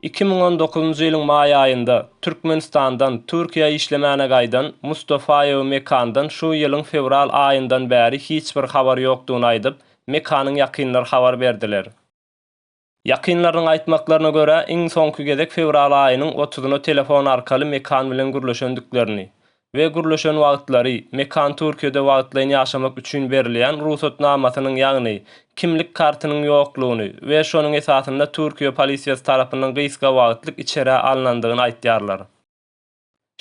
2019-njy ýylyň maý aýynda Türkmenistandan Türkiýe işlemäne gaýdan Mustafaýew Mekandan şu ýylyň fevral aýyndan bäri hiç bir habar ýokdugyny aýdyp, Mekanyň ýakynlary habar berdiler. Ýakynlaryň aýtmaklaryna görä, iň soňky gezek fevral aýynyň 30-na telefon arkaly Mekan bilen gürleşendiklerini we gürleşen wagtlary Mekan Türkiýede wagtlaryň ýaşamak üçin berilýän ruhsatnamasynyň ýagny kimlik kartynyň ýoklugyny we şonuň esasynda Türkiýe polisiýasy tarapyndan gyska wagtlyk içeri alınandygyny aýtýarlar.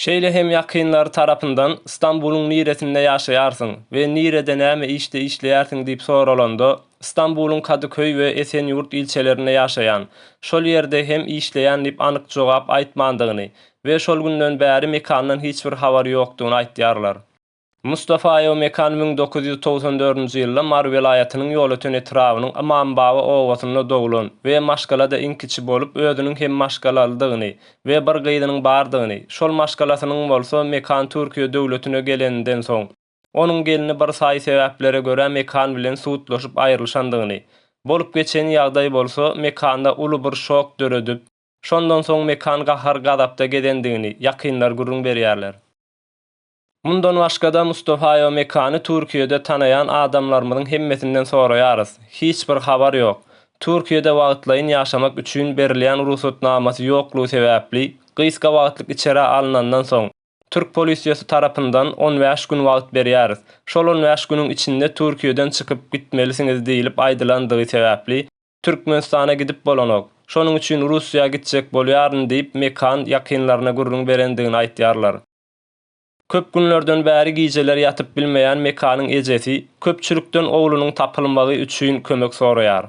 Şeýle hem ýakynlar tarapyndan Istanbulyň niresinde ýaşaýarsyň we nirede näme işde işleýärsiň diýip soralanda Istanbulyň Kadıköy we Esenyurt ilçelerinde ýaşaýan, şol ýerde hem işleýän diýip anyk jogap aýtmandygyny we şol günden bäri Mekandan hiç bir habar ýokdugyny aýtýarlar. Mustafaýew Mekan 1994-nji ýylda Mar welaýatynyň ýol öten etrawynyň Amanbawy owasyna doglan we maşgalada iň kiçi bolup özüniň hem maşgalalydygyny we bir gyzynyň bardygyny, şol maşgalasynyň bolsa Mekan Türkiýe döwletine gelenden soň onuň gelini bir saý sebäplere görä Mekan bilen suwutlaşyp aýrylşandygyny, bolup geçen ýagdaý bolsa Mekanda uly bir şok döredip, şondan soň Mekan gahar gadapda gedendigini ýakynlar gurrun berýärler. Mundan başga-da Mustafaýew Mekany Türkiýede tanaýan adamlarymyň hemmetinden soraýarys. Hiç bir habar ýok. Türkiýede wagtlaryň ýaşamak üçin berilýän ruhsatnamasy ýoklugy sebäpli gyska wagtlyk içeri alynandan soň Türk polisiýasy tarapyndan 15 gün wagt berýäris. Şol 15 güniň içinde Türkiýeden çykyp gitmelisiňiz diýilip aýdylandygy sebäpli Türkmenistana gidip bolanok. Şonuň üçin Russiýa gitjek bolýaryn diýip Mekan ýakynlaryna gurrun berendigini aýtýarlar. Köp günlerden bäri gijeler ýatyp bilmeýän Mekanyň ejesi köpçülükden oglunyň tapylmagy üçin kömek soraýar.